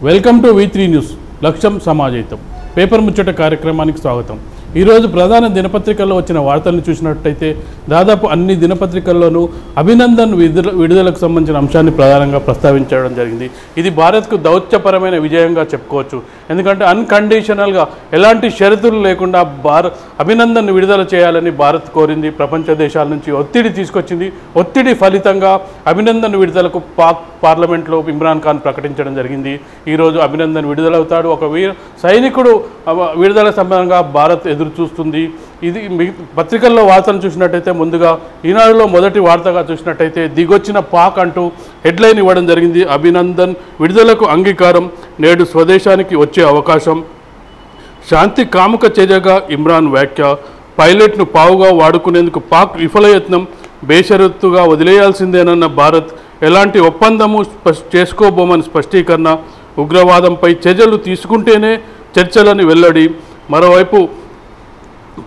Welcome to V3 news లక్ష్యం సమాజయితం paper ముచ్చట కార్యక్రమానికి స్వాగతం। ఈ రోజు ప్రధాన దినపత్రికల్లో వచ్చిన వార్తలను చూసినట్లయితే దాదాపు అన్ని దినపత్రికల్లోనూ అభినందన్ విడుదలకు సంబంధించిన అంశాన్ని ప్రధానంగా ప్రస్తావించడం జరిగింది। ఇది భారత్కు దౌత్యపరమైన విజయంగా చెప్పుకోవచ్చు। ఎందుకంటే అన్కండిషనల్గా ఎలాంటి షరతులు లేకుండా అభినందన్ విడుదల చేయాలని భారత్ కోరింది। ప్రపంచ దేశాల నుంచి ఒత్తిడి తీసుకొచ్చింది। ఒత్తిడి ఫలితంగా అభినందన్ విడుదలకు పాక్ పార్లమెంట్లో ఇమ్రాన్ ఖాన్ ప్రకటించడం జరిగింది। ఈరోజు అభినందన్ విడుదలవుతాడు। ఒక సైనికుడు విడుదల సంబంధంగా భారత్ ఎదురు చూస్తుంది। ఇది పత్రికల్లో వార్తను చూసినట్టయితే ముందుగా ఈనాడులో మొదటి వార్తగా చూసినట్టయితే దిగొచ్చిన పాక్ అంటూ హెడ్లైన్ ఇవ్వడం జరిగింది। అభినందన్ విడుదలకు అంగీకారం, నేడు స్వదేశానికి వచ్చే అవకాశం, శాంతి కాముక చర్యగా ఇమ్రాన్ వ్యాఖ్య, పైలట్ను పావుగా వాడుకునేందుకు పాక్ విఫలయత్నం, బేషరతుగా వదిలేయాల్సిందేనన్న భారత్, ఎలాంటి ఒప్పందము చేసుకోబోమని స్పష్టీకరణ, ఉగ్రవాదంపై చర్యలు తీసుకుంటేనే చర్చలని వెల్లడి, మరోవైపు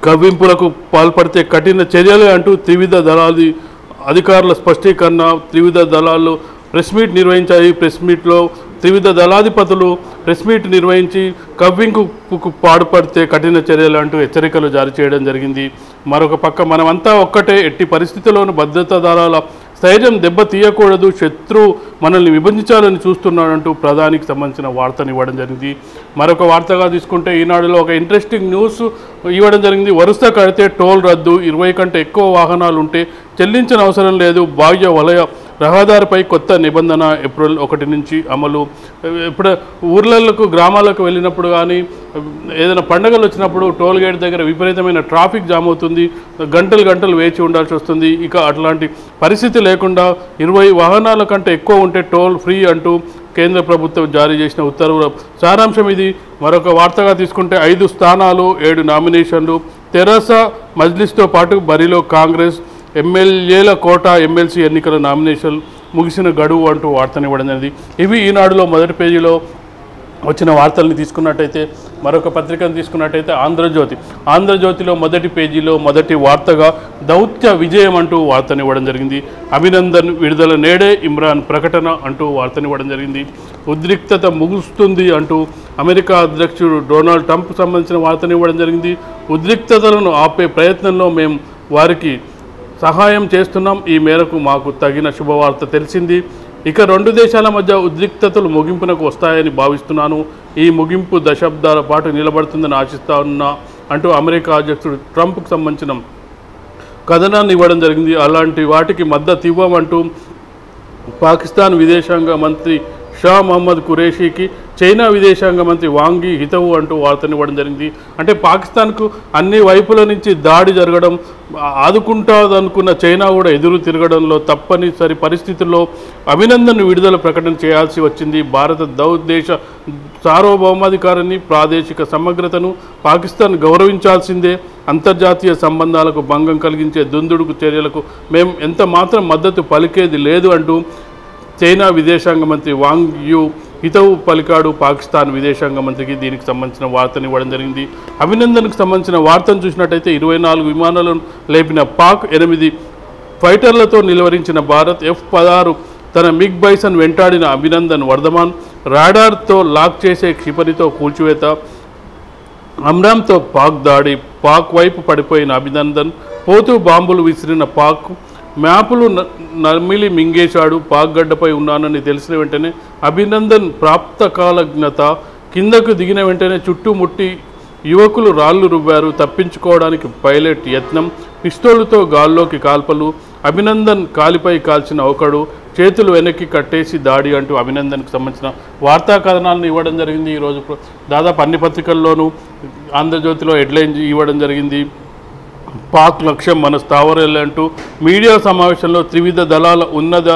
కవ్వింపులకు పాల్పడితే కఠిన చర్యలే అంటూ త్రివిధ దళాది అధికారుల స్పష్టీకరణ। త్రివిధ దళాలు ప్రెస్ మీట్ నిర్వహించాయి। ప్రెస్ మీట్లో త్రివిధ దళాధిపతులు ప్రెస్ మీట్ నిర్వహించి కవ్వింపుకు పాడుపడితే కఠిన చర్యలు అంటూ హెచ్చరికలు జారీ చేయడం జరిగింది। మరొక పక్క మనమంతా ఒక్కటే, ఎట్టి పరిస్థితుల్లోనూ భద్రతా దళాల స్థైర్యం దెబ్బతీయకూడదు, శత్రువు మనల్ని విభజించాలని చూస్తున్నాడంటూ ప్రధానికి సంబంధించిన వార్తను ఇవ్వడం జరిగింది। మరొక వార్తగా తీసుకుంటే ఈనాడులో ఒక ఇంట్రెస్టింగ్ న్యూస్ ఇవ్వడం జరిగింది। వరుస కడితే టోల్ రద్దు, 20 కంటే ఎక్కువ వాహనాలు ఉంటే చెల్లించిన అవసరం లేదు, బాహ్య వలయ రహదారిపై కొత్త నిబంధన ఏప్రిల్ 1 నుంచి అమలు। ఇప్పుడు ఊర్లకు గ్రామాలకు వెళ్ళినప్పుడు కానీ ఏదైనా పండుగలు వచ్చినప్పుడు టోల్ గేట్ దగ్గర విపరీతమైన ట్రాఫిక్ జామ్ అవుతుంది, గంటలు వేచి ఉండాల్సి వస్తుంది। ఇక అట్లాంటి పరిస్థితి లేకుండా 20 వాహనాల కంటే ఎక్కువ ఉంటే టోల్ ఫ్రీ అంటూ కేంద్ర ప్రభుత్వం జారీ చేసిన ఉత్తర్వుల సారాంశం ఇది। మరొక వార్తగా తీసుకుంటే 5 స్థానాలు 7 నామినేషన్లు, తెరాస మజ్లిస్తో పాటు బరిలో కాంగ్రెస్, ఎమ్మెల్యేల కోట, ఎమ్మెల్సీ ఎన్నికల నామినేషన్ ముగిసిన గడువు అంటూ వార్తనివ్వడం జరిగింది। ఇవి ఈనాడులో మొదటి పేజీలో వచ్చిన వార్తల్ని తీసుకున్నట్టయితే మరొక పత్రికను తీసుకున్నట్టయితే ఆంధ్రజ్యోతిలో మొదటి పేజీలో మొదటి వార్తగా దౌత్య విజయం అంటూ వార్తనివ్వడం జరిగింది। అభినందన్ విడుదల నేడే ఇమ్రాన్ ప్రకటన అంటూ వార్తనివ్వడం జరిగింది। ఉద్రిక్తత ముగుస్తుంది అంటూ అమెరికా అధ్యక్షుడు డొనాల్డ్ ట్రంప్ సంబంధించిన వార్తనివ్వడం జరిగింది। ఉద్రిక్తతలను ఆపే ప్రయత్నంలో మేము వారికి సహాయం చేస్తున్నాం, ఈ మేరకు మాకు తగిన శుభవార్త తెలిసింది। ఇక 2 దేశాల మధ్య ఉద్రిక్తతలు ముగింపునకు వస్తాయని భావిస్తున్నాను, ఈ ముగింపు దశాబ్దాల పాటు నిలబడుతుందని ఆశిస్తున్నా అంటూ అమెరికా అధ్యక్షుడు ట్రంప్కు సంబంధించిన కథనాన్ని ఇవ్వడం జరిగింది। అలాంటి వాటికి మద్దతు ఇవ్వమంటూ పాకిస్తాన్ విదేశాంగ మంత్రి షా మహమ్మద్ ఖురేషీకి చైనా విదేశాంగ మంత్రి వాంగ్ యీ హితవు అంటూ వార్తనివ్వడం జరిగింది। అంటే పాకిస్తాన్కు అన్ని వైపుల నుంచి దాడి జరగడం, ఆదుకుంటాదనుకున్న చైనా కూడా ఎదురు తిరగడంలో తప్పనిసరి పరిస్థితుల్లో అభినందన్ విడుదల ప్రకటన చేయాల్సి వచ్చింది। భారత దేశ సార్వభౌమాధికారాన్ని, ప్రాదేశిక సమగ్రతను పాకిస్తాన్ గౌరవించాల్సిందే, అంతర్జాతీయ సంబంధాలకు భంగం కలిగించే దుందుడుకు చర్యలకు మేము ఎంత మాత్రం మద్దతు పలికేది లేదు అంటూ చైనా విదేశాంగ మంత్రి వాంగ్ యూ హితవు పలికాడు పాకిస్తాన్ విదేశాంగ మంత్రికి। దీనికి సంబంధించిన వార్తను ఇవ్వడం జరిగింది। అభినందన్కు సంబంధించిన వార్తను చూసినట్టయితే 24 విమానాలను లేపిన పాక్, 8 ఫైటర్లతో నిలువరించిన భారత్, F-16 తన మిగ్ బైసన్ వెంటాడిన అభినందన్ వర్ధమాన్, రాడార్తో లాక్ చేసే క్షిపణితో కూల్చివేత, అమ్రామ్తో పాక్ దాడి, పాక్ వైపు పడిపోయిన అభినందన్, పోతూ బాంబులు విసిరిన పాక్, మ్యాపులు నమిలి మింగేశాడు, పాక్ గడ్డపై ఉన్నానని తెలిసిన వెంటనే అభినందన్ ప్రాప్తకాలజ్ఞత, కిందకు దిగిన వెంటనే చుట్టుముట్టి యువకులు రాళ్లు రువ్వారు, తప్పించుకోవడానికి పైలట్ యత్నం, పిస్తోలుతో గాల్లోకి కాల్పలు, అభినందన్ కాలిపై కాల్చిన ఒకడు, చేతులు వెనక్కి కట్టేసి దాడి అంటూ అభినందన్కు సంబంధించిన వార్తా కథనాలను ఇవ్వడం జరిగింది। ఈరోజు దాదాపు అన్ని పత్రికల్లోనూ ఆంధ్రజ్యోతిలో హెడ్లైన్ ఇవ్వడం జరిగింది। పాక్ లక్ష్యం మన స్థావరాలే అంటూ మీడియా సమావేశంలో త్రివిధ దళాల ఉన్నత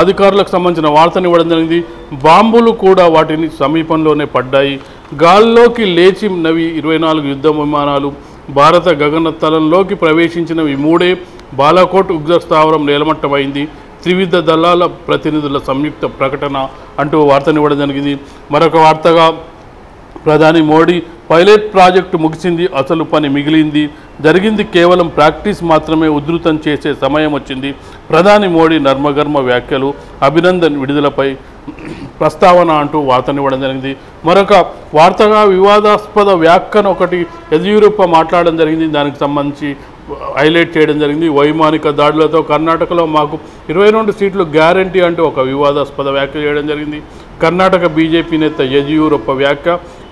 అధికారులకు సంబంధించిన వార్తను ఇవ్వడం జరిగింది। బాంబులు కూడా వాటిని సమీపంలోనే పడ్డాయి, గాల్లోకి లేచినవి 24 యుద్ధ విమానాలు, భారత గగనతలంలోకి ప్రవేశించినవి 3, బాలాకోట్ ఉగ్ర స్థావరం నేలమట్టమైంది, త్రివిధ దళాల ప్రతినిధుల సంయుక్త ప్రకటన అంటూ వార్తనివ్వడం జరిగింది। మరొక వార్తగా ప్రధాని మోడీ పైలట్ ప్రాజెక్టు ముగిసింది, అసలు పని మిగిలింది, జరిగింది కేవలం ప్రాక్టీస్ మాత్రమే, ఉధృతం చేసే సమయం వచ్చింది. ప్రధాని మోడీ నర్మగర్మ వ్యాఖ్యలు, అభినందన్ విడుదలపై ప్రస్తావన అంటూ వార్తనివ్వడం జరిగింది. మరొక వార్తగా వివాదాస్పద వ్యాఖ్యను ఒకటి యడ్యూరప్ప మాట్లాడడం జరిగింది. దానికి సంబంధించి హైలైట్ చేయడం జరిగింది. వైమానిక దాడులతో కర్ణాటకలో మాకు 22 సీట్లు గ్యారంటీ అంటూ ఒక వివాదాస్పద వ్యాఖ్య చేయడం జరిగింది. కర్ణాటక బీజేపీ నేత యడ్యూరప్ప వ్యాఖ్య,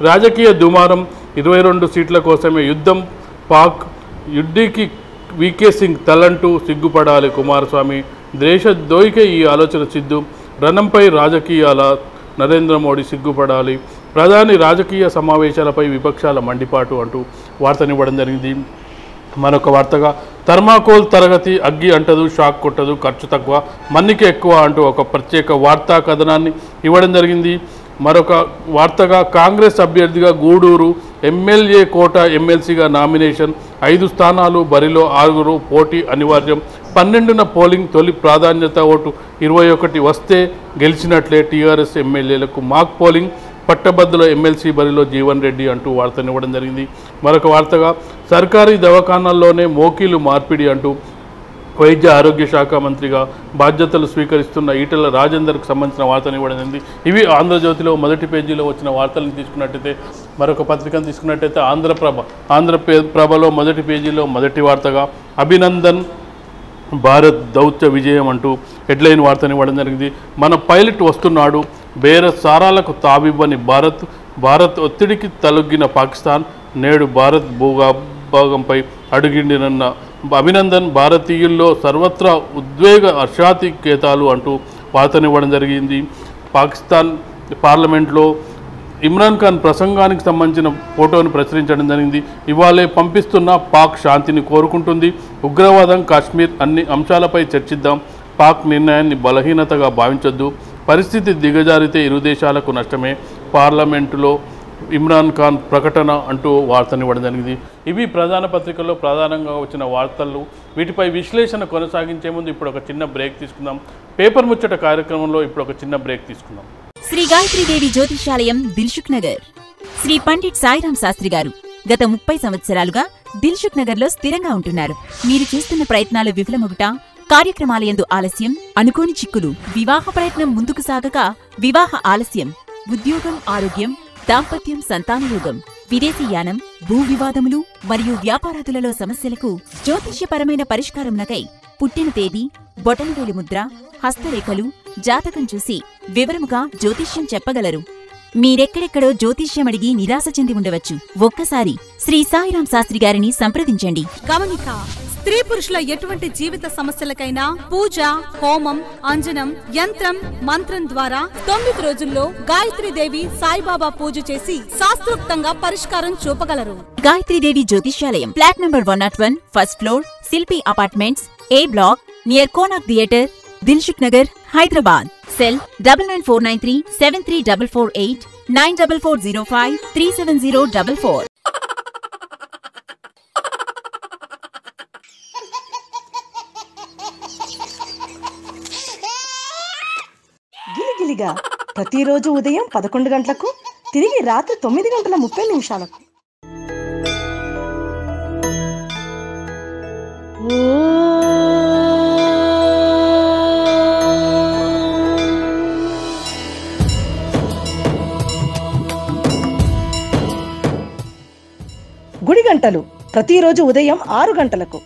రాజకీయ దుమారం, 22 సీట్ల కోసమే యుద్ధం, పాక్ యుడ్డీకి వీకే సింగ్ తలంటూ సిగ్గుపడాలి కుమారస్వామి, దేశద్రోహికే ఈ ఆలోచన సిద్ధు, రణంపై రాజకీయాల నరేంద్ర మోడీ సిగ్గుపడాలి, ప్రధాని రాజకీయ సమావేశాలపై విపక్షాల మండిపాటు అంటూ వార్తనివ్వడం జరిగింది. మరొక వార్తగా థర్మాకోల్ తరగతి అగ్గి అంటదు, షాక్ కొట్టదు, ఖర్చు తక్కువ, మన్నిక ఎక్కువ అంటూ ఒక ప్రత్యేక వార్తా కథనాన్ని ఇవ్వడం జరిగింది. మరొక వార్తగా కాంగ్రెస్ అభ్యర్థిగా గూడూరు, ఎమ్మెల్యే కోట, ఎమ్మెల్సీగా నామినేషన్, 5 స్థానాలు బరిలో, 6 పోటీ అనివార్యం, 12న పోలింగ్, తొలి ప్రాధాన్యత ఓటు 21 వస్తే గెలిచినట్లే, టీఆర్ఎస్ ఎమ్మెల్యేలకు మాక్ పోలింగ్, పట్టభద్రుల ఎమ్మెల్సీ బరిలో జీవన్ రెడ్డి అంటూ వార్తనివ్వడం జరిగింది. మరొక వార్తగా సర్కారీ దవాఖానాల్లోనే మోకీలు మార్పిడి అంటూ వైద్య ఆరోగ్య శాఖ మంత్రిగా బాధ్యతలు స్వీకరిస్తున్న ఈటెల రాజేందర్కు సంబంధించిన వార్తను ఇవ్వడం జరిగింది. ఇవి ఆంధ్రజ్యోతిలో మొదటి పేజీలో వచ్చిన వార్తలను తీసుకున్నట్టయితే, మరొక పత్రికను తీసుకున్నట్టయితే ఆంధ్రప్రభలో మొదటి పేజీలో మొదటి వార్తగా అభినందన్ భారత్ దౌత్య విజయం అంటూ హెడ్లైన్ వార్తని ఇవ్వడం జరిగింది. మన పైలట్ వస్తున్నాడు, బేరసారాలకు తావివ్వని భారత్ ఒత్తిడికి తలొగ్గిన పాకిస్తాన్, నేడు భారత్ భూభాగంపై అడుగిండినన్న అభినందన్, భారతీయుల్లో సర్వత్రా ఉద్వేగ హర్షాతికేతాలు అంటూ వార్తనివ్వడం జరిగింది. పాకిస్తాన్ పార్లమెంట్లో ఇమ్రాన్ ఖాన్ ప్రసంగానికి సంబంధించిన ఫోటోను ప్రచురించడం జరిగింది. ఇవాళే పంపిస్తున్న పాక్ శాంతిని కోరుకుంటుంది, ఉగ్రవాదం, కాశ్మీర్ అన్ని అంశాలపై చర్చిద్దాం, పాక్ నిర్ణయాన్ని బలహీనతగా భావించొద్దు, పరిస్థితి దిగజారితే ఇరు దేశాలకు నష్టమే, పార్లమెంటులో ఇమ్రాన్ ఖాన్ ప్రకటన అంటూ వార్తనివ్వడం జరిగింది. ఇవి ప్రధాన పత్రికల్లో ప్రధానంగా వచ్చిన వార్తలు. వీటిపై విశ్లేషణ కొనసాగించే ముందు ఇప్పుడు ఒక చిన్న బ్రేక్ తీసుకుందాం. పేపర్ ముచ్చట కార్యక్రమంలో ఇప్పుడు ఒక చిన్న బ్రేక్ తీసుకుందాం. శ్రీ గాయత్రీదేవి జ్యోతిషాలయం, దిల్సుఖ్ నగర్. శ్రీ పండిట్ సాయిరాం శాస్త్రి గారు గత 30 సంవత్సరాలుగా దిల్సుఖ్ నగర్ లో స్థిరంగా ఉంటున్నారు. మీరు చేస్తున్న ప్రయత్నాలు విఫలమగుట, కార్యక్రమాలయందు ఆలస్యం, అనుకోని చిక్కులు, వివాహ ప్రయత్నం ముందుకు సాగక వివాహ ఆలస్యం, ఉద్యోగం, ఆరోగ్యం, దాంపత్యం, సంతానయోగం, విదేశీయానం, భూ వివాదములు మరియు వ్యాపారాదులలో సమస్యలకు జ్యోతిష్యపరమైన పరిష్కారమునకై పుట్టిన తేదీ, బొటనవేలు ముద్ర, హస్తరేఖలు, జాతకం చూసి వివరముగా జ్యోతిష్యం చెప్పగలరు. మీరెక్కడెక్కడో జ్యోతిష్యం అడిగి నిరాశ చెంది ఉండవచ్చు. ఒక్కసారి శ్రీ సాయిరాం శాస్త్రి గారిని సంప్రదించండి. గమనిక: స్త్రీ పురుషుల ఎటువంటి జీవిత సమస్యలకైనా పూజ, హోమం, అంజనం, యంత్రం, మంత్రం ద్వారా 9 రోజుల్లో గాయత్రీదేవి సాయిబాబా పూజ చేసి శాస్త్రోక్తంగా పరిష్కారం చూపగలరు. గాయత్రీదేవి జ్యోతిష్యాలయం, flat number 101, first floor, Shilpi apartments, A block, near Konark theatre, Dilsukh Nagar, Hyderabad. Cell 9949373448, 9405370444. గిలిగిలిగా ప్రతిరోజు ఉదయం 11 గంటలకు, తిరిగి రాత్రి 9:30 గుడి గంటలు ప్రతిరోజు ఉదయం 6 గంటలకు.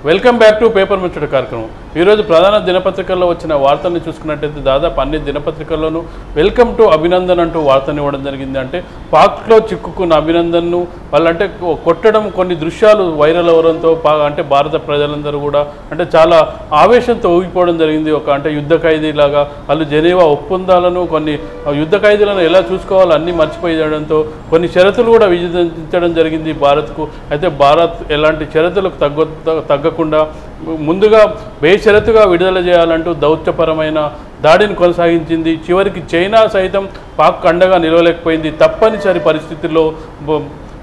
వెల్కమ్ బ్యాక్ టు పేపర్ ముచ్చట కార్యక్రమం. ఈరోజు ప్రధాన దినపత్రికల్లో వచ్చిన వార్తల్ని చూసుకున్నట్టయితే దాదాపు అన్ని దినపత్రికల్లోనూ వెల్కమ్ టు అభినందన్ అంటూ వార్తని ఇవ్వడం జరిగింది. అంటే పాక్లో చిక్కుకున్న అభినందన్ను వాళ్ళంటే కొట్టడం, కొన్ని దృశ్యాలు వైరల్ అవ్వడంతో అంటే భారత ప్రజలందరూ కూడా అంటే చాలా ఆవేశంతో ఊగిపోవడం జరిగింది. అంటే యుద్ధ ఖైదీలాగా వాళ్ళు జెనీవా ఒప్పందాలను, కొన్ని యుద్ధ ఖైదీలను ఎలా చూసుకోవాలో అన్నీ మర్చిపోయడంతో కొన్ని షరతులు కూడా విధించడం జరిగింది భారత్కు. అయితే భారత్ ఎలాంటి షరతులకు తగ్గకుండా ముందుగా బేషరతుగా విడుదల చేయాలంటూ దౌత్యపరమైన దాడిని కొనసాగించింది. చివరికి చైనా సైతం పాక్ అండగా నిలవలేకపోయింది. తప్పనిసరి పరిస్థితుల్లో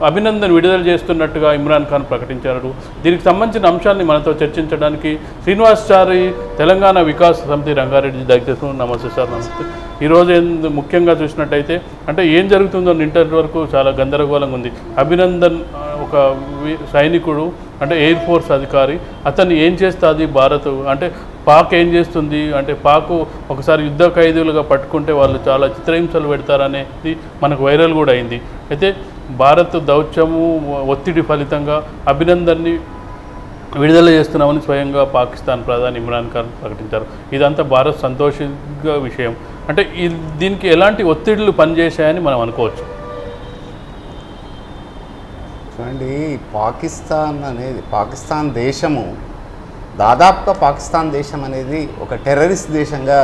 అభినందన్ విడుదల చేస్తున్నట్టుగా ఇమ్రాన్ ఖాన్ ప్రకటించారు. దీనికి సంబంధించిన అంశాన్ని మనతో చర్చించడానికి శ్రీనివాసాచారి తెలంగాణ వికాస్ సమితి రంగారెడ్డి దయచేసి నమస్తే సార్. నమస్తే. ఈరోజు ముఖ్యంగా చూసినట్టయితే అంటే ఏం జరుగుతుందో నిన్నటి వరకు చాలా గందరగోళంగా ఉంది. అభినందన్ ఒక సైనికుడు అంటే ఎయిర్ ఫోర్స్ అధికారి, అతన్ని ఏం చేస్తుంది భారత్ అంటే పాక్ ఏం చేస్తుంది అంటే పాక్ ఒకసారి యుద్ధ ఖైదీలుగా పట్టుకుంటే వాళ్ళు చాలా చిత్రహింసలు పెడతారనేది మనకు వైరల్ కూడా అయింది. అయితే భారత్ దౌత్యము ఒత్తిడి ఫలితంగా అభినందన్ని విడుదల చేస్తున్నామని స్వయంగా పాకిస్తాన్ ప్రధాని ఇమ్రాన్ ఖాన్ ప్రకటించారు. ఇదంతా భారత్ సంతోషంగా విషయం. అంటే దీనికి ఎలాంటి ఒత్తిడులు పనిచేశాయని మనం అనుకోవచ్చు? చూడండి, పాకిస్తాన్ దేశము దాదాపుగా పాకిస్తాన్ దేశం అనేది ఒక టెర్రరిస్ట్ దేశంగా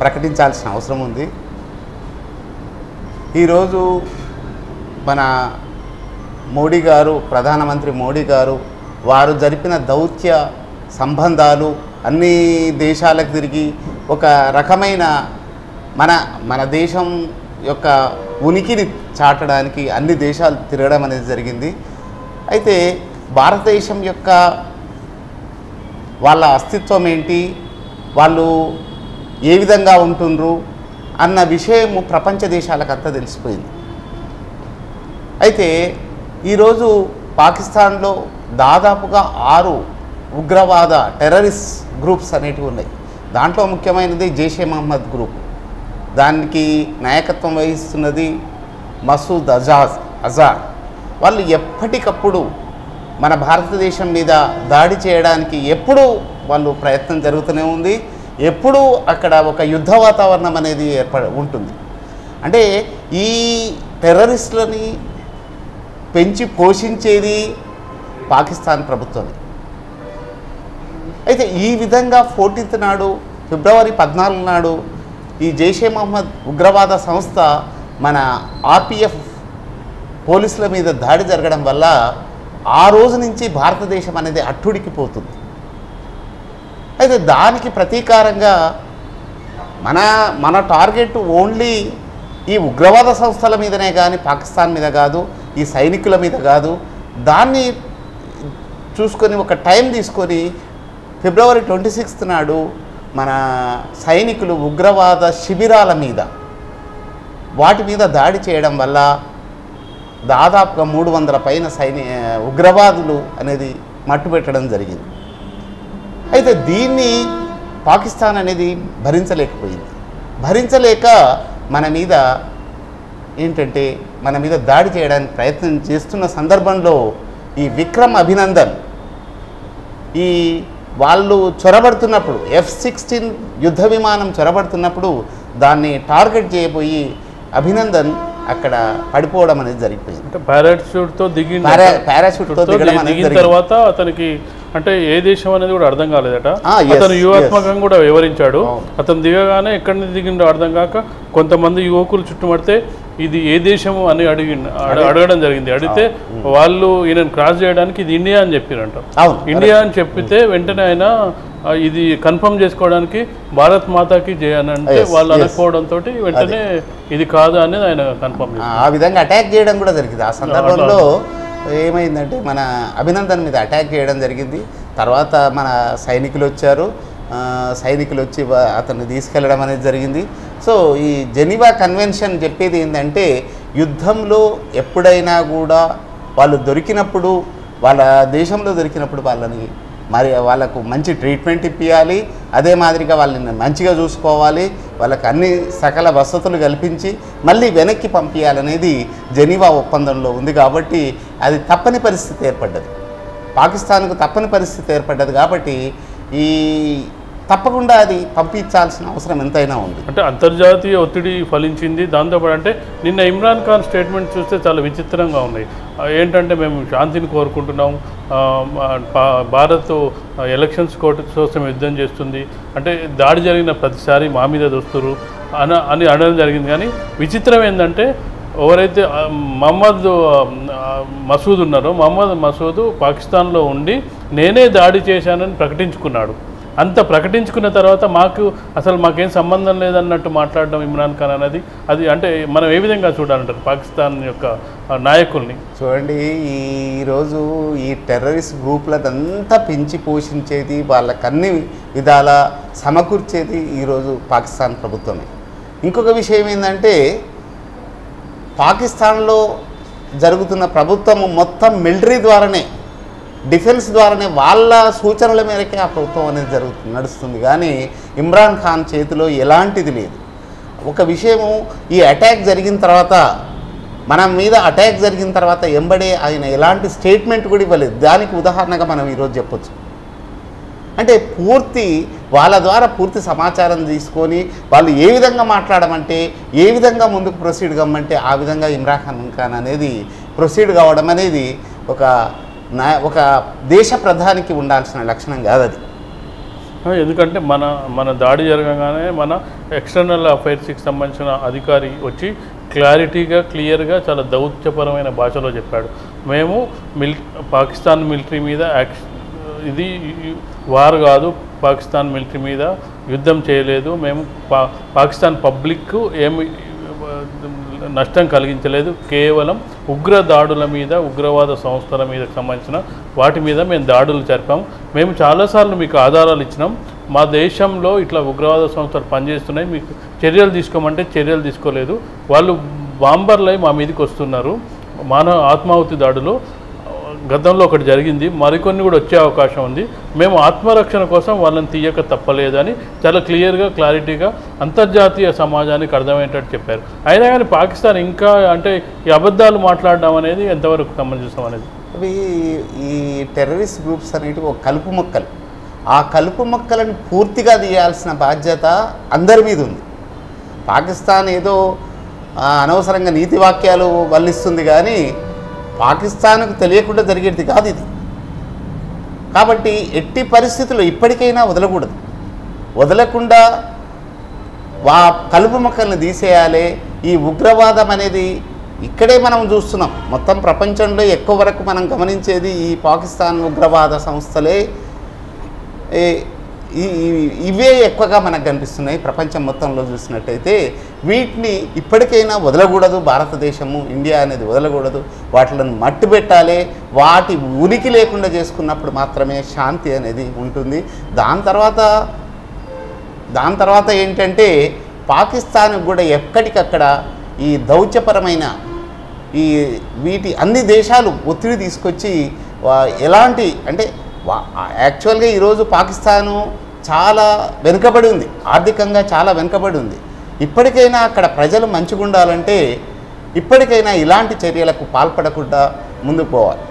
ప్రకటించాల్సిన అవసరం ఉంది. ఈరోజు మన మోడీ గారు, ప్రధానమంత్రి మోడీ గారు వారు జరిపిన దౌత్య సంబంధాలు అన్ని దేశాలకు తిరిగి ఒక రకమైన మన దేశం యొక్క ఉనికిని చాటడానికి అన్ని దేశాలు తిరగడం అనేది జరిగింది. అయితే భారతదేశం యొక్క వాళ్ళ అస్తిత్వం ఏంటి, వాళ్ళు ఏ విధంగా ఉంటుండ్రు అన్న విషయము ప్రపంచ దేశాలకు అంతా తెలిసిపోయింది. అయితే ఈరోజు పాకిస్తాన్లో దాదాపుగా 6 ఉగ్రవాద టెర్రరిస్ట్ గ్రూప్స్ అనేటివి ఉన్నాయి. దాంట్లో ముఖ్యమైనది జైషే మహమ్మద్ గ్రూప్. దానికి నాయకత్వం వహిస్తున్నది మసూద్ అజార్. వాళ్ళు ఎప్పటికప్పుడు మన భారతదేశం మీద దాడి చేయడానికి ఎప్పుడూ వాళ్ళు ప్రయత్నం జరుగుతూనే ఉంది. ఎప్పుడూ అక్కడ ఒక యుద్ధ వాతావరణం అనేది ఉంటుంది. అంటే ఈ టెర్రరిస్టులని పెంచి పోషించేది పాకిస్తాన్ ప్రభుత్వమే. అయితే ఈ విధంగా 14th నాడు ఫిబ్రవరి 14 నాడు ఈ జైషే మహమ్మద్ ఉగ్రవాద సంస్థ మన ఆర్పిఎఫ్ పోలీసుల మీద దాడి జరగడం వల్ల ఆ రోజు నుంచి భారతదేశం అనేది అట్టుడికిపోతుంది. అయితే దానికి ప్రతీకారంగా మన టార్గెట్ ఓన్లీ ఈ ఉగ్రవాద సంస్థల మీదనే కానీ పాకిస్తాన్ మీద కాదు, ఈ సైనికుల మీద కాదు. దాన్ని చూసుకొని ఒక టైం తీసుకొని ఫిబ్రవరి 26th నాడు మన సైనికులు ఉగ్రవాద శిబిరాల మీద వాటి మీద దాడి చేయడం వల్ల దాదాపుగా 300 పైన ఉగ్రవాదులు అనేది మట్టుపెట్టడం జరిగింది. అయితే దీన్ని పాకిస్తాన్ అనేది భరించలేకపోయింది. భరించలేక మన మీద దాడి చేయడానికి ప్రయత్నం చేస్తున్న సందర్భంలో ఈ విక్రమ్ అభినందన్ వాళ్ళు చొరబడుతున్నప్పుడు F-16 యుద్ధ విమానం చొరబడుతున్నప్పుడు దాన్ని టార్గెట్ చేయబోయి అభినందన్ అక్కడ పడిపోవడం అనేది జరిగిపోయింది. అంటే పారాషూట్తో దిగిన తర్వాత అతనికి అంటే ఏ దేశం అనేది కూడా అర్థం కాలేదట. అతను వ్యూహాత్మకంగా కూడా వివరించాడు. అతను దిగగానే ఎక్కడి నుంచి దిగిండో అర్థం కాక కొంతమంది యువకులు చుట్టుముడితే ఇది ఏ దేశము అని అడగడం జరిగింది. అడిగితే వాళ్ళు ఈయనను క్రాస్ చేయడానికి ఇది ఇండియా అని చెప్పారంట. ఇండియా అని చెప్పితే వెంటనే ఆయన ఇది కన్ఫర్మ్ చేసుకోవడానికి భారత్ మాతాకి చేయనంటే వాళ్ళు అనుకోవడంతో వెంటనే ఇది కాదు అనేది ఆయన కన్ఫర్మ్ ఆ విధంగా అటాక్ చేయడం కూడా జరిగింది. ఆ సందర్భంలో ఏమైందంటే మన అభినందన్ మీద అటాక్ చేయడం జరిగింది. తర్వాత మన సైనికులు వచ్చారు. సైనికులు వచ్చి అతన్ని తీసుకెళ్ళడం అనేది జరిగింది. సో ఈ జెనీవా కన్వెన్షన్ చెప్పేది ఏంటంటే యుద్ధంలో ఎప్పుడైనా కూడా వాళ్ళు దొరికినప్పుడు, వాళ్ళ దేశంలో దొరికినప్పుడు వాళ్ళకు మంచి ట్రీట్మెంట్ ఇప్పించాలి. అదే మాదిరిగా వాళ్ళని మంచిగా చూసుకోవాలి. వాళ్ళకి అన్ని సకల వసతులు కల్పించి మళ్ళీ వెనక్కి పంపించాలనేది జెనీవా ఒప్పందంలో ఉంది. కాబట్టి అది తప్పని పరిస్థితి ఏర్పడ్డది. పాకిస్తాన్కు తప్పని పరిస్థితి ఏర్పడ్డది. కాబట్టి తప్పకుండా అది పంపించాల్సిన అవసరం ఎంతైనా ఉంది. అంటే అంతర్జాతీయ ఒత్తిడి ఫలించింది. దాంతోపాటు అంటే నిన్న ఇమ్రాన్ ఖాన్ స్టేట్మెంట్ చూస్తే చాలా విచిత్రంగా ఉన్నాయి. ఏంటంటే మేము శాంతిని కోరుకుంటున్నాం, భారత్ ఎలక్షన్స్ కోసం యుద్ధం చేస్తుంది, అంటే దాడి జరిగిన ప్రతిసారి మా మీద దోస్తురు అని అనడం జరిగింది. కానీ విచిత్రం ఏంటంటే ఎవరైతే మసూద్ ఉన్నారో మసూద్ పాకిస్తాన్లో ఉండి నేనే దాడి చేశానని ప్రకటించుకున్నాడు. అంత ప్రకటించుకున్న తర్వాత మాకేం సంబంధం లేదన్నట్టు మాట్లాడడం ఇమ్రాన్ ఖాన్ అనేది అది అంటే మనం ఏ విధంగా చూడాలంటారు పాకిస్తాన్ యొక్క నాయకుల్ని? చూడండి, ఈరోజు ఈ టెర్రరిస్ట్ గ్రూపులదంతా పెంచి పోషించేది, వాళ్ళకి అన్ని విధాల సమకూర్చేది ఈరోజు పాకిస్తాన్ ప్రభుత్వమే. ఇంకొక విషయం ఏంటంటే పాకిస్తాన్లో జరుగుతున్న ప్రభుత్వం మొత్తం మిలిటరీ ద్వారానే, డిఫెన్స్ ద్వారానే, వాళ్ళ సూచనల మేరకే ఆ ప్రభుత్వం అనేది నడుస్తుంది. కానీ ఇమ్రాన్ ఖాన్ చేతిలో ఎలాంటిది లేదు. ఒక విషయము, ఈ అటాక్ జరిగిన తర్వాత, మన మీద అటాక్ జరిగిన తర్వాత ఎంబడే ఆయన ఎలాంటి స్టేట్మెంట్ కూడా ఇవ్వలేదు. దానికి ఉదాహరణగా మనం ఈరోజు చెప్పొచ్చు. అంటే వాళ్ళ ద్వారా పూర్తి సమాచారం తీసుకొని వాళ్ళు ఏ విధంగా మాట్లాడమంటే, ఏ విధంగా ముందుకు ప్రొసీడ్ కమ్మంటే ఆ విధంగా ఇమ్రాన్ ఖాన్ అనేది ప్రొసీడ్ కావడం అనేది ఒక దేశ ప్రధానికి ఉండాల్సిన లక్షణం కాదు అది. ఎందుకంటే మన దాడి జరగగానే మన ఎక్స్టర్నల్ అఫైర్స్కి సంబంధించిన అధికారి వచ్చి క్లియర్గా చాలా దౌత్యపరమైన భాషలో చెప్పాడు, మేము పాకిస్తాన్ మిలిటరీ మీద ఇది వార్ కాదు, పాకిస్తాన్ మిలిటరీ మీద యుద్ధం చేయలేదు, మేము పాకిస్తాన్ పబ్లిక్ ఏమి నష్టం కలిగించలేదు, కేవలం ఉగ్ర దాడుల మీద, ఉగ్రవాద సంస్థల మీద సంబంధించిన వాటి మీద మేము దాడులు జరిపాము. మేము చాలాసార్లు మీకు ఆధారాలు ఇచ్చినాం, మా దేశంలో ఇట్లా ఉగ్రవాద సంస్థలు పనిచేస్తున్నాయి, మీకు చర్యలు తీసుకోమంటే చర్యలు తీసుకోలేదు, వాళ్ళు బాంబర్లై మా మీదకి వస్తున్నారు. మానవ ఆత్మాహుతి దాడులు గతంలో ఒకటి జరిగింది, మరికొన్ని కూడా వచ్చే అవకాశం ఉంది, మేము ఆత్మరక్షణ కోసం వాళ్ళని తీయక తప్పలేదని చాలా క్లారిటీగా అంతర్జాతీయ సమాజానికి అర్థమయ్యేటట్టు చెప్పారు. అయినా కానీ పాకిస్తాన్ ఇంకా అంటే ఈ అబద్ధాలు మాట్లాడడం అనేది ఎంతవరకు సమంజసం అనేది? అవి ఈ టెర్రరిస్ట్ గ్రూప్స్ అనేటివి ఒక కలుపు మొక్కలు. ఆ కలుపు మొక్కలను పూర్తిగా తీయాల్సిన బాధ్యత అందరి మీద ఉంది. పాకిస్తాన్ ఏదో అనవసరంగా నీతి వాక్యాలు వల్లిస్తుంది, కానీ పాకిస్తాన్కు తెలియకుండా జరిగేది కాదు ఇది. కాబట్టి ఎట్టి పరిస్థితుల్లో ఇప్పటికైనా వదలకుండా కలుపు మొక్కలను తీసేయాలి. ఈ ఉగ్రవాదం అనేది ఇక్కడే మనం చూస్తున్నాం, మొత్తం ప్రపంచంలో ఎక్కువ వరకు మనం గమనించేది ఈ పాకిస్తాన్ ఉగ్రవాద సంస్థలే, ఇవే ఎక్కువగా మనకు కనిపిస్తున్నాయి ప్రపంచం మొత్తంలో చూసినట్టయితే. వీటిని ఇప్పటికైనా వదలకూడదు, భారతదేశము ఇండియా అనేది వదలకూడదు, వాటిని మట్టు పెట్టాలి. వాటి ఉనికి లేకుండా చేసుకున్నప్పుడు మాత్రమే శాంతి అనేది ఉంటుంది. దాని తర్వాత ఏంటంటే పాకిస్తాన్కి కూడా ఎక్కడికక్కడ ఈ దౌత్యపరమైన వీటి అన్ని దేశాలు ఒత్తిడి తీసుకొచ్చి ఎలాంటి అంటే యాక్చువల్గా ఈరోజు పాకిస్తాను చాలా వెనుకబడి ఉంది, ఆర్థికంగా చాలా వెనుకబడి ఉంది. ఇప్పటికైనా అక్కడ ప్రజలు మంచిగా ఉండాలంటే ఇప్పటికైనా ఇలాంటి చర్యలకు పాల్పడకుండా ముందుకు పోవాలి.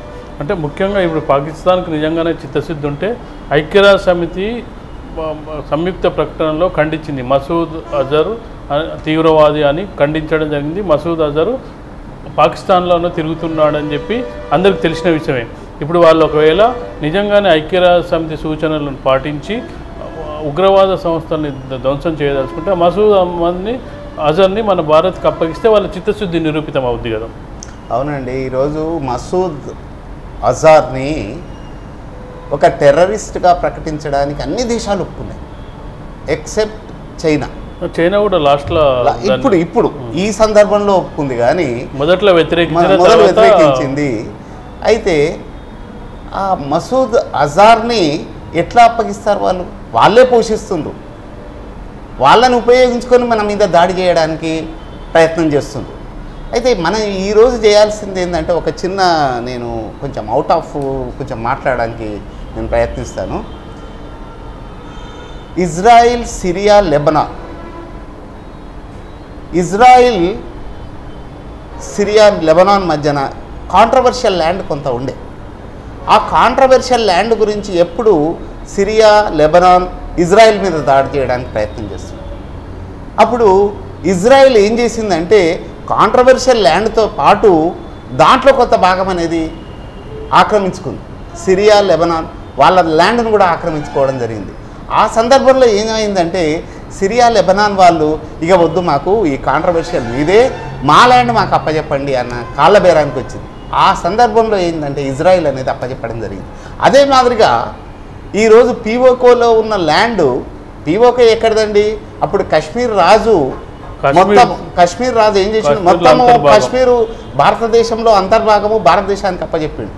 అంటే ముఖ్యంగా ఇప్పుడు పాకిస్తాన్కి నిజంగానే చిత్తశుద్ధి ఉంటే ఐక్యరాజ్య సమితి సంయుక్త ప్రకటనలో ఖండించింది, మసూద్ అజర్ తీవ్రవాది అని ఖండించడం జరిగింది. మసూద్ అజర్ పాకిస్తాన్లోనే తిరుగుతున్నాడని చెప్పి అందరికి తెలిసిన విషయమే. ఇప్పుడు వాళ్ళు ఒకవేళ నిజంగానే ఐక్యరాజ్య సమితి సూచనలను పాటించి ఉగ్రవాద సంస్థల్ని ధ్వంసం చేయదలుచుకుంటే మసూద్ అజర్ని మన భారత్కి అప్పగిస్తే వాళ్ళ చిత్తశుద్ధి నిరూపితం అవుద్ది కదా. అవునండి, ఈరోజు మసూద్ అజార్ని ఒక టెర్రరిస్ట్గా ప్రకటించడానికి అన్ని దేశాలు ఒప్పుకున్నాయి ఎక్సెప్ట్ చైనా కూడా లాస్ట్లో ఇప్పుడు ఈ సందర్భంలో ఒప్పుకుంది, కానీ మొదట్లో వ్యతిరేకించింది. అయితే ఆ మసూద్ అజార్ని ఎట్లా అప్పగిస్తారు? వాళ్ళే పోషిస్తుండ్రు, వాళ్ళని ఉపయోగించుకొని మన మీద దాడి చేయడానికి ప్రయత్నం చేస్తుండ్రు. అయితే మనం ఈరోజు చేయాల్సింది ఏంటంటే ఒక చిన్న నేను కొంచెం మాట్లాడడానికి నేను ప్రయత్నిస్తాను. Israel, Syria, Lebanon. Israel, Syria, Lebanon మధ్యన కాంట్రవర్షియల్ ల్యాండ్ కొంత ఉండే. ఆ కాంట్రవర్షియల్ ల్యాండ్ గురించి ఎప్పుడు సిరియా, లెబనాన్ ఇజ్రాయిల్ మీద దాడి చేయడానికి ప్రయత్నం చేస్తుంది. అప్పుడు ఇజ్రాయిల్ ఏం చేసిందంటే కాంట్రవర్షియల్ ల్యాండ్తో పాటు దాంట్లో కొంత భాగం అనేది ఆక్రమించుకుంది. సిరియా, లెబనాన్ వాళ్ళ ల్యాండ్ను కూడా ఆక్రమించుకోవడం జరిగింది. ఆ సందర్భంలో ఏమైందంటే సిరియా, లెబనాన్ వాళ్ళు ఇక వద్దు, మాకు ఈ కాంట్రవర్షియల్ మీదే, మా ల్యాండ్ మాకు అప్పచెప్పండి అన్న కాళ్ళబేరానికి వచ్చింది. ఆ సందర్భంలో ఏంటంటే ఇజ్రాయిల్ అనేది అప్పచెప్పడం జరిగింది. అదే మాదిరిగా ఈరోజు పీఓకోలో ఉన్న ల్యాండ్, పీఓకే ఎక్కడదండి, అప్పుడు కాశ్మీర్ రాజు మొత్తం కాశ్మీర్ రాజు ఏం చేసిండు, మొత్తము కాశ్మీరు భారతదేశంలో అంతర్భాగము భారతదేశానికి అప్పచెప్పిండు.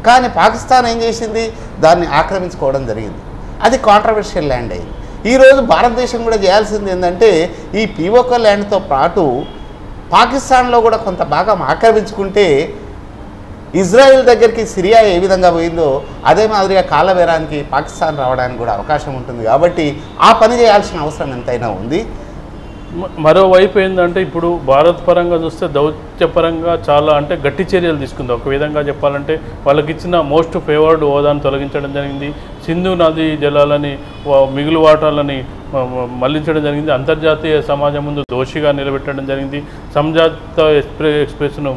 కానీ పాకిస్తాన్ ఏం చేసింది, దాన్ని ఆక్రమించుకోవడం జరిగింది. అది కాంట్రవర్షియల్ ల్యాండ్ అయింది. ఈరోజు భారతదేశం కూడా చేయాల్సింది ఏంటంటే ఈ పీఓకే ల్యాండ్తో పాటు పాకిస్తాన్లో కూడా కొంత భాగం ఆక్రమించుకుంటే ఇజ్రాయెల్ దగ్గరికి సిరియా ఏ విధంగా పోయిందో అదే మాదిరిగా కాలబేరానికి పాకిస్తాన్ రావడానికి కూడా అవకాశం ఉంటుంది. కాబట్టి ఆ పని చేయాల్సిన అవసరం ఎంతైనా ఉంది. మరోవైపు ఏంటంటే ఇప్పుడు భారత్ పరంగా చూస్తే దౌత్యపరంగా చాలా అంటే గట్టి చర్యలు తీసుకుంది. ఒక విధంగా చెప్పాలంటే వాళ్ళకి ఇచ్చిన మోస్ట్ ఫేవర్డ్ హోదాను తొలగించడం జరిగింది. సింధు నదీ జలాలని మిగులు వాటాలని మళ్లించడం జరిగింది. అంతర్జాతీయ సమాజం ముందు దోషిగా నిలబెట్టడం జరిగింది. సంజాత ఎక్స్ప్రెస్ను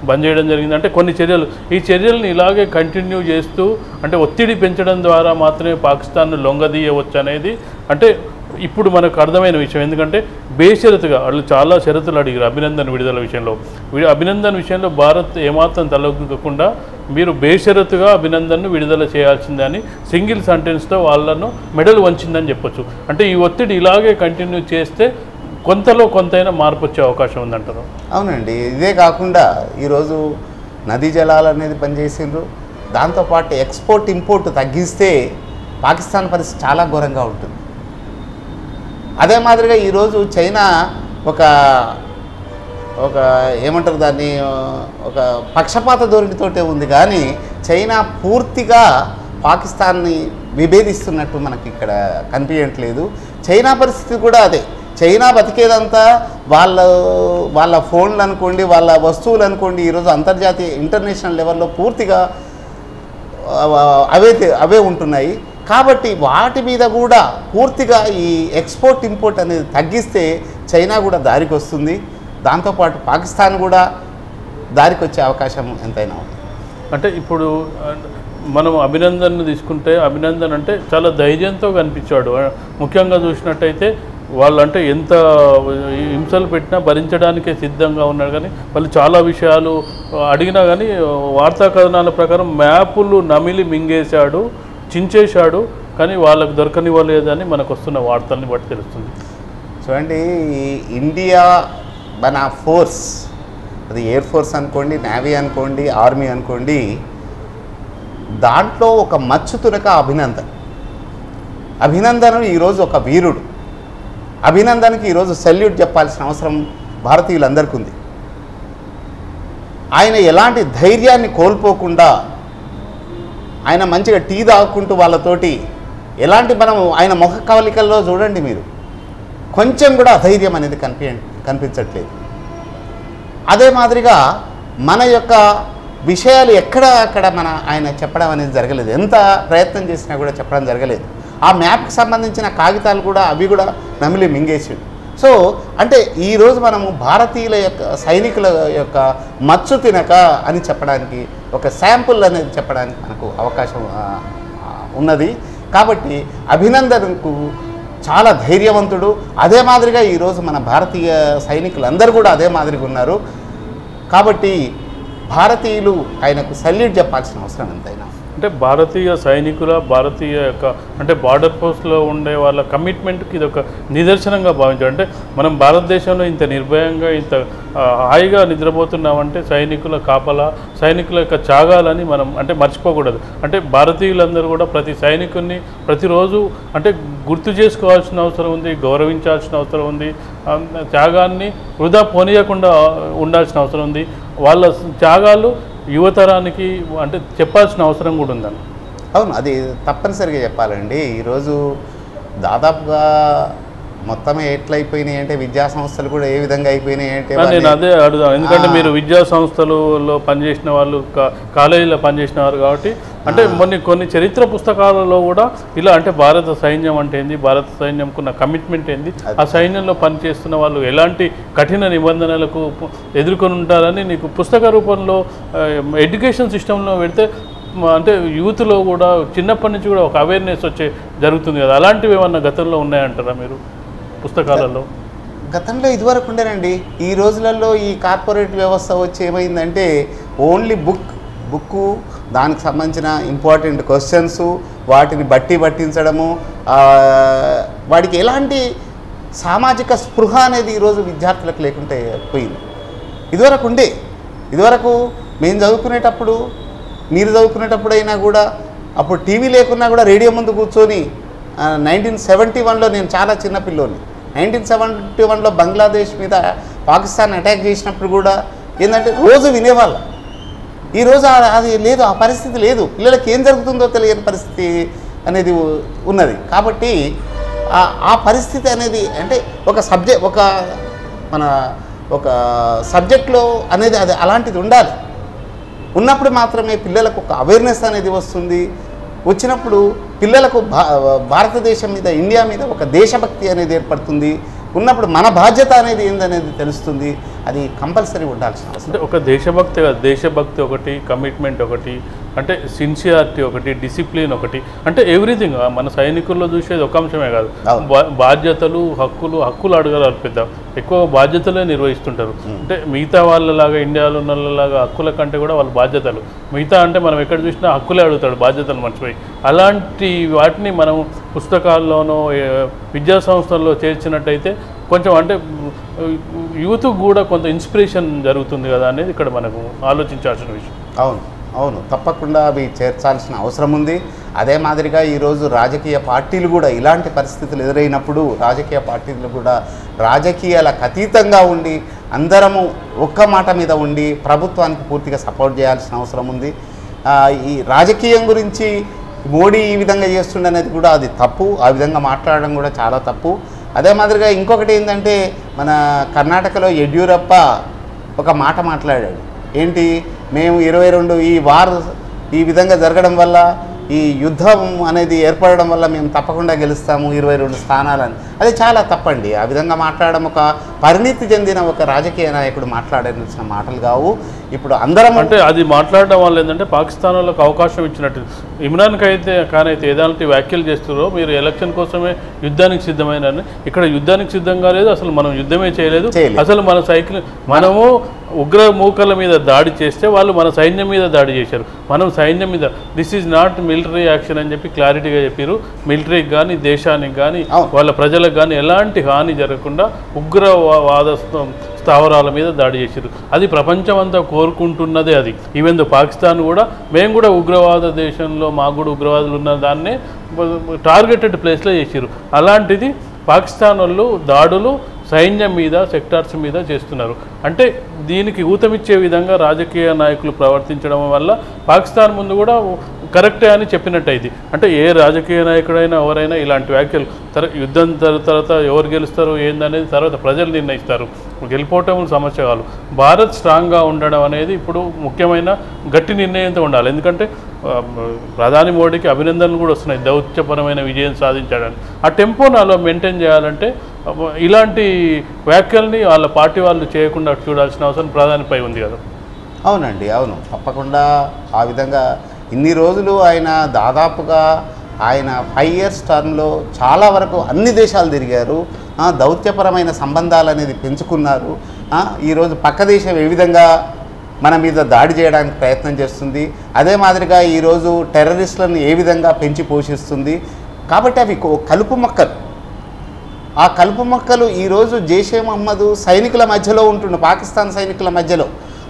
బంద్ చేయడం జరిగింది. అంటే కొన్ని చర్యలు, ఈ చర్యలను ఇలాగే కంటిన్యూ చేస్తూ అంటే ఒత్తిడి పెంచడం ద్వారా మాత్రమే పాకిస్తాన్ను లొంగదీయవచ్చు అనేది అంటే ఇప్పుడు మనకు అర్థమైన విషయం. ఎందుకంటే బేషరతుగా వాళ్ళు చాలా షరతులు అడిగారు అభినందన్ విడుదల విషయంలో. అభినందన్ విషయంలో భారత్ ఏమాత్రం తలొగ్గకుండా మీరు బేషరతుగా అభినందన్ను విడుదల చేయాల్సిందని సింగిల్ సెంటెన్స్తో వాళ్ళను మెడల్ వంచిందని చెప్పొచ్చు. అంటే ఈ ఒత్తిడి ఇలాగే కంటిన్యూ చేస్తే కొంతలో కొంతైనా మార్పు వచ్చే అవకాశం ఉందంటారు. అవునండి, ఇదే కాకుండా ఈరోజు నదీ జలాలు అనేది పనిచేసిండ్రు. దాంతోపాటు ఎక్స్పోర్ట్ ఇంపోర్ట్ తగ్గిస్తే పాకిస్తాన్ పరిస్థితి చాలా ఘోరంగా ఉంటుంది. అదే మాదిరిగా ఈరోజు చైనా ఒక ఏమంటారు దాన్ని, ఒక పక్షపాత ధోరణితోటే ఉంది. కానీ చైనా పూర్తిగా పాకిస్తాన్ని విభేదిస్తున్నట్టు మనకి ఇక్కడ కనిపించట్లేదు. చైనా పరిస్థితి కూడా అదే. చైనా బతికేదంతా వాళ్ళ ఫోన్లు అనుకోండి, వాళ్ళ వస్తువులు అనుకోండి, ఈరోజు అంతర్జాతీయ ఇంటర్నేషనల్ లెవెల్లో పూర్తిగా అవే ఉంటున్నాయి. కాబట్టి వాటి మీద కూడా పూర్తిగా ఈ ఎక్స్పోర్ట్ ఇంపోర్ట్ అనేది తగ్గిస్తే చైనా కూడా దారికి వస్తుంది. దాంతోపాటు పాకిస్తాన్ కూడా దారికి వచ్చే అవకాశం ఎంతైనా ఉంది. అంటే ఇప్పుడు మనం అభినందన్ను తీసుకుంటే అభినందన్ అంటే చాలా ధైర్యంతో కనిపించాడు. ముఖ్యంగా చూసినట్టయితే వాళ్ళు అంటే ఎంత హింసలు పెట్టినా భరించడానికే సిద్ధంగా ఉన్నాడు. కానీ వాళ్ళు చాలా విషయాలు అడిగినా కానీ వార్తా కథనాల ప్రకారం మ్యాపులు నమిలి మింగేశాడు, చించేశాడు, కానీ వాళ్ళకు దొరకనివ్వలేదని మనకు వస్తున్న వార్తల్ని బట్టి తెలుస్తుంది. చూడండి, ఇండియా మన ఫోర్స్, అది ఎయిర్ ఫోర్స్ అనుకోండి, నేవీ అనుకోండి, ఆర్మీ అనుకోండి, దాంట్లో ఒక మచ్చు తునక అభినందన్ ఈరోజు ఒక వీరుడు. అభినందన్కి ఈరోజు సెల్యూట్ చెప్పాల్సిన అవసరం భారతీయులందరికీ ఉంది. ఆయన ఎలాంటి ధైర్యాన్ని కోల్పోకుండా ఆయన మంచిగా టీ తాగుకుంటూ వాళ్ళతోటి ఎలాంటి ఆయన ముఖ కవలికల్లో చూడండి మీరు, కొంచెం కూడా అధైర్యం అనేది కనిపించట్లేదు. అదే మాదిరిగా మన యొక్క విషయాలు అక్కడ ఆయన చెప్పడం అనేది జరగలేదు. ఎంత ప్రయత్నం చేసినా కూడా చెప్పడం జరగలేదు. ఆ మ్యాప్కి సంబంధించిన కాగితాలు కూడా అవి కూడా నమిలి మింగేసాడు. సో అంటే ఈరోజు మనము భారతీయుల యొక్క సైనికుల యొక్క మచ్చు తినక అని చెప్పడానికి, ఒక శాంపుల్ అనేది చెప్పడానికి మనకు అవకాశం ఉన్నది. కాబట్టి అభినందన్కు చాలా ధైర్యవంతుడు. అదే మాదిరిగా ఈరోజు మన భారతీయ సైనికులందరూ కూడా అదే మాదిరిగా ఉన్నారు. కాబట్టి భారతీయులు ఆయనకు సల్యూట్ చెప్పాల్సిన అవసరం ఎంతైనా. అంటే భారతీయ సైనికుల భారతీయ యొక్క అంటే బార్డర్ పోస్ట్లో ఉండే వాళ్ళ కమిట్మెంట్కి ఇది ఒక నిదర్శనంగా భావించారు. అంటే మనం భారతదేశంలో ఇంత నిర్భయంగా ఇంత హాయిగా నిద్రపోతున్నామంటే సైనికుల కాపలా, సైనికుల యొక్క త్యాగాలని మనం అంటే మర్చిపోకూడదు. అంటే భారతీయులందరూ కూడా ప్రతి సైనికుడిని ప్రతిరోజు అంటే గుర్తు చేసుకోవాల్సిన అవసరం ఉంది, గౌరవించాల్సిన అవసరం ఉంది, త్యాగాన్ని వృధా పోనీయకుండా ఉండాల్సిన అవసరం ఉంది. వాళ్ళ త్యాగాలు యువతరానికి అంటే చెప్పాల్సిన అవసరం కూడా ఉందని. అవును, అది తప్పనిసరిగా చెప్పాలండి. ఈరోజు దాదాపుగా మొత్తమే ఎట్లయిపోయినాయి అంటే విద్యా సంస్థలు కూడా ఏ విధంగా అయిపోయినాయి అంటే నేను అదే అడుగుదాం. ఎందుకంటే మీరు విద్యా సంస్థలలో పనిచేసిన వాళ్ళు, కాలేజీలో పనిచేసిన వారు కాబట్టి అంటే కొన్ని చరిత్ర పుస్తకాలలో కూడా ఇలా అంటే భారత సైన్యం అంటే ఏంది, భారత సైన్యంకున్న కమిట్మెంట్ ఏంది, ఆ సైన్యంలో పనిచేస్తున్న వాళ్ళు ఎలాంటి కఠిన నిబంధనలకు ఎదుర్కొని ఉంటారని నీకు పుస్తక రూపంలో ఎడ్యుకేషన్ సిస్టంలో పెడితే అంటే యూత్లో కూడా చిన్నప్పటి నుంచి కూడా ఒక అవేర్నెస్ వచ్చే జరుగుతుంది కదా. అలాంటివి ఏమన్నా గతంలో ఉన్నాయంటారా మీరు పుస్తకాలలో? గతంలో ఇదివరకు ఉండేనండి. ఈ రోజులలో ఈ కార్పొరేట్ వ్యవస్థ వచ్చి ఏమైందంటే ఓన్లీ బుక్కు, దానికి సంబంధించిన ఇంపార్టెంట్ క్వశ్చన్స్, వాటిని పట్టించడము, వాడికి ఎలాంటి సామాజిక స్పృహ అనేది ఈరోజు విద్యార్థులకు లేకుంటే పోయింది. ఇదివరకు మేము చదువుకునేటప్పుడు, మీరు చదువుకునేటప్పుడైనా కూడా అప్పుడు టీవీ లేకున్నా కూడా రేడియో ముందు కూర్చొని 1971లో నేను చాలా చిన్న పిల్లోని 1971లో బంగ్లాదేశ్ మీద పాకిస్తాన్ అటాక్ చేసినప్పుడు కూడా ఏంటంటే రోజు వినేవాళ్ళం. ఈరోజు అది లేదు, ఆ పరిస్థితి లేదు. పిల్లలకి ఏం జరుగుతుందో తెలియని పరిస్థితి అనేది ఉన్నది. కాబట్టి ఆ పరిస్థితి అనేది అంటే ఒక సబ్జెక్ట్లో అనేది అది అలాంటిది ఉండాలి. ఉన్నప్పుడు మాత్రమే పిల్లలకు ఒక అవేర్నెస్ అనేది వస్తుంది. వచ్చినప్పుడు పిల్లలకు భారతదేశం మీద, ఇండియా మీద ఒక దేశభక్తి అనేది ఏర్పడుతుంది. ఉన్నప్పుడు మన బాధ్యత అనేది ఏందనేది తెలుస్తుంది. అది కంపల్సరీ ఉండాల్సిన అవసరం. అంటే ఒక దేశభక్తి ఒకటి, కమిట్మెంట్ ఒకటి, అంటే సిన్సియారిటీ ఒకటి, డిసిప్లిన్ ఒకటి, అంటే ఎవ్రీథింగ్. మన సైనికుల్లో చూసేది ఒక అంశమే కాదు, బాధ్యతలు, హక్కులు అడగాలి. ఎక్కువ బాధ్యతలే నిర్వహిస్తుంటారు. అంటే మిగతా వాళ్ళలాగా, ఇండియాలో ఉన్న వాళ్ళలాగా హక్కుల కంటే కూడా వాళ్ళ బాధ్యతలు. మిగతా అంటే మనం ఎక్కడ చూసినా హక్కులే అడుగుతాడు, బాధ్యతలు మర్చిపోయి. అలాంటి వాటిని మనం పుస్తకాల్లోనో విద్యా సంస్థల్లో చేర్చినట్టయితే కొంచెం అంటే యూత్ కూడా కొంత ఇన్స్పిరేషన్ జరుగుతుంది కదా అనేది ఇక్కడ మనకు ఆలోచించాల్సిన విషయం. అవును, తప్పకుండా అవి చేర్చాల్సిన అవసరం ఉంది. అదే మాదిరిగా ఈరోజు రాజకీయ పార్టీలు కూడా ఇలాంటి పరిస్థితులు ఎదురైనప్పుడు రాజకీయ పార్టీలు కూడా రాజకీయాలకు అతీతంగా ఉండి అందరము ఒక్క మాట మీద ఉండి ప్రభుత్వానికి పూర్తిగా సపోర్ట్ చేయాల్సిన అవసరం ఉంది. ఈ రాజకీయం గురించి మోడీ ఈ విధంగా చేస్తుండనేది కూడా అది తప్పు. ఆ విధంగా మాట్లాడడం కూడా చాలా తప్పు. అదే మాదిరిగా ఇంకొకటి ఏంటంటే, మన కర్ణాటకలో యడ్యూరప్ప ఒక మాట మాట్లాడాడు. ఏంటి, మేము 22 ఈ వార్ ఈ విధంగా జరగడం వల్ల, ఈ యుద్ధం అనేది ఏర్పడడం వల్ల మేము తప్పకుండా గెలుస్తాము 22 స్థానాలని. అది చాలా తప్పండి. ఆ విధంగా మాట్లాడడం ఒక పరిణితి చెందిన ఒక రాజకీయ నాయకుడు మాట్లాడాల్సిన మాటలు కావు. ఇప్పుడు అందరం అంటే అది మాట్లాడడం వల్ల ఏంటంటే పాకిస్తాన్ వాళ్ళకి అవకాశం ఇచ్చినట్టు. ఇమ్రాన్ ఖాన్ అయితే ఏదాంటి వ్యాఖ్యలు చేస్తున్నారో, మీరు ఎలక్షన్ కోసమే యుద్ధానికి సిద్ధమైన, ఇక్కడ యుద్ధానికి సిద్ధంగా లేదు, అసలు మనం యుద్ధమే చేయలేదు. అసలు మనము ఉగ్ర మూకల మీద దాడి చేస్తే వాళ్ళు మన సైన్యం మీద దాడి చేశారు. మనం సైన్యం మీద this is not military action అని చెప్పి క్లారిటీగా చెప్పారు. మిలిటరీకి కానీ, దేశానికి కానీ, వాళ్ళ ప్రజలకు కానీ ఎలాంటి హాని జరగకుండా ఉగ్రవాద స్థావరాల మీద దాడి చేశారు. అది ప్రపంచం అంతా కోరుకుంటున్నదే. అది ఈవెన్ దో పాకిస్తాన్ కూడా, మేము కూడా ఉగ్రవాద దేశంలో మాకు కూడా ఉగ్రవాదులు ఉన్న దాన్నే టార్గెటెడ్ ప్లేస్లో చేశారు. అలాంటిది పాకిస్తాన్ వాళ్ళు దాడులు సైన్యం మీద, సెక్టార్స్ మీద చేస్తున్నారు. అంటే దీనికి ఊతమిచ్చే విధంగా రాజకీయ నాయకులు ప్రవర్తించడం వల్ల పాకిస్తాన్ ముందు కూడా కరెక్టే అని చెప్పినట్టయింది. అంటే ఏ రాజకీయ నాయకుడైనా ఎవరైనా ఇలాంటి వ్యాఖ్యలు యుద్ధం తర్వాత ఎవరు గెలుస్తారు ఏందనేది తర్వాత ప్రజలు నిర్ణయిస్తారు. గెలిపోవటం సమస్య కాదు. భారత్ స్ట్రాంగ్గా ఉండడం అనేది ఇప్పుడు ముఖ్యమైన గట్టి నిర్ణయంతో ఉండాలి. ఎందుకంటే ప్రధాని మోడీకి అభినందనలు కూడా వస్తున్నాయి, దౌత్యపరమైన విజయం సాధించాడని. ఆ టెంపోను అలా మెయింటైన్ చేయాలంటే ఇలాంటి వ్యాఖ్యల్ని వాళ్ళ పార్టీ వాళ్ళు చేయకుండా చూడాల్సిన అవసరం ప్రధానిపై ఉంది కదా. అవునండి, అవును, తప్పకుండా. ఆ విధంగా ఇన్ని రోజులు ఆయన దాదాపుగా 5 years టర్మ్లో చాలా వరకు అన్ని దేశాలు తిరిగారు. దౌత్యపరమైన సంబంధాలు అనేది పెంచుకున్నారు. ఈరోజు పక్క దేశం ఏ విధంగా మన మీద దాడి చేయడానికి ప్రయత్నం చేస్తుంది, అదే మాదిరిగా ఈరోజు టెర్రరిస్టులను ఏ విధంగా పెంచి పోషిస్తుంది. కాబట్టి అవి కలుపు మొక్కలు. ఆ కలుపు మొక్కలు ఈరోజు జైషే మహమ్మద్ సైనికుల మధ్యలో ఉంటుండే, పాకిస్తాన్ సైనికుల మధ్యలో.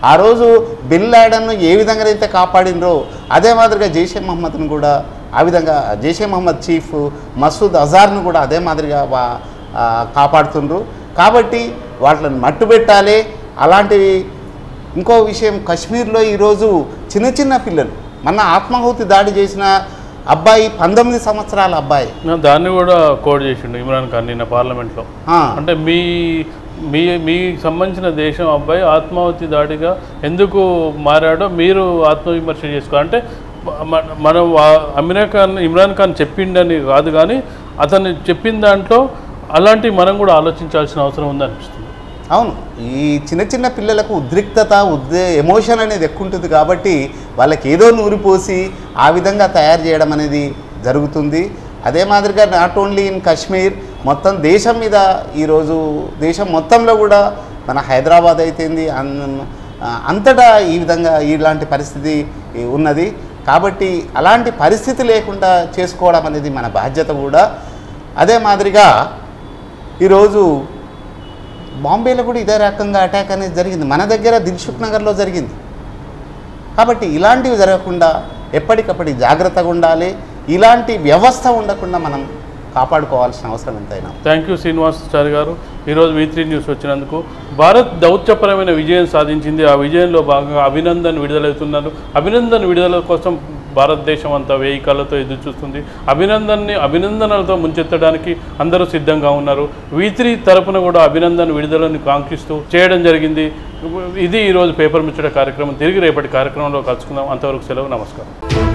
ఆ రోజు బిన్ లాడెన్ను ఏ విధంగా అయితే కాపాడినరో అదే మాదిరిగా జైషే మహమ్మద్ను కూడా ఆ విధంగా, జైషే మహమ్మద్ చీఫ్ మసూద్ అజార్ను కూడా అదే మాదిరిగా కాపాడుతుండ్రు. కాబట్టి వాటిని మట్టుబెట్టాలి. అలాంటివి ఇంకో విషయం, కశ్మీర్లో ఈరోజు చిన్న పిల్లలు, మొన్న ఆత్మాహుతి దాడి చేసిన అబ్బాయి 19 సంవత్సరాల అబ్బాయి, దాన్ని కూడా కోడ్ చేసిండు ఇమ్రాన్ ఖాన్ నిన్న పార్లమెంట్లో. అంటే మీ సంబంధించిన దేశం అబ్బాయి ఆత్మాహుతి దాడిగా ఎందుకు మారాడో మీరు ఆత్మవిమర్శ చేసుకో అంటే, మనం ఇమ్రాన్ ఖాన్ చెప్పిండని కాదు, కానీ అతను చెప్పిన దాంట్లో అలాంటివి మనం కూడా ఆలోచించాల్సిన అవసరం ఉందనిపిస్తుంది. అవును, ఈ చిన్న పిల్లలకు ఉద్రిక్తత, ఎమోషన్ అనేది ఎక్కువ ఉంటుంది. కాబట్టి వాళ్ళకి ఏదో నూరిపోసి ఆ విధంగా తయారు చేయడం అనేది జరుగుతుంది. అదే మాదిరిగా నాట్ ఓన్లీ ఇన్ కశ్మీర్, మొత్తం దేశం మీద ఈరోజు దేశం మొత్తంలో కూడా, మన హైదరాబాద్ అయితేంది, అంతటా ఈ విధంగా ఇలాంటి పరిస్థితి ఉన్నది. కాబట్టి అలాంటి పరిస్థితి లేకుండా చేసుకోవడం అనేది మన బాధ్యత కూడా. అదే మాదిరిగా ఈరోజు బాంబేలో కూడా ఇదే రకంగా అటాక్ అనేది జరిగింది, మన దగ్గర దిల్సుఖ్ నగర్లో జరిగింది. కాబట్టి ఇలాంటివి జరగకుండా ఎప్పటికప్పటి జాగ్రత్తగా ఉండాలి. ఇలాంటి వ్యవస్థ ఉండకుండా మనం కాపాడుకోవాల్సిన అవసరం ఎంతైనా. థ్యాంక్ యూ శ్రీనివాసాచారి గారు, ఈరోజు V3 న్యూస్ వచ్చినందుకు. భారత్ దౌత్యపరమైన విజయం సాధించింది. ఆ విజయంలో భాగంగా అభినందన్ విడుదలవుతున్నారు. అభినందన్ విడుదల కోసం భారతదేశం అంతా 1000 కళ్ళతో ఎదురు చూస్తుంది. అభినందనలతో ముంచెత్తడానికి అందరూ సిద్ధంగా ఉన్నారు. V3 తరపున కూడా అభినందన్ విడుదలను కాంక్షిస్తూ చేయడం జరిగింది. ఇది ఈరోజు పేపర్ ముచ్చట కార్యక్రమం. తిరిగి రేపటి కార్యక్రమంలో కలుసుకుందాం. అంతవరకు సెలవు, నమస్కారం.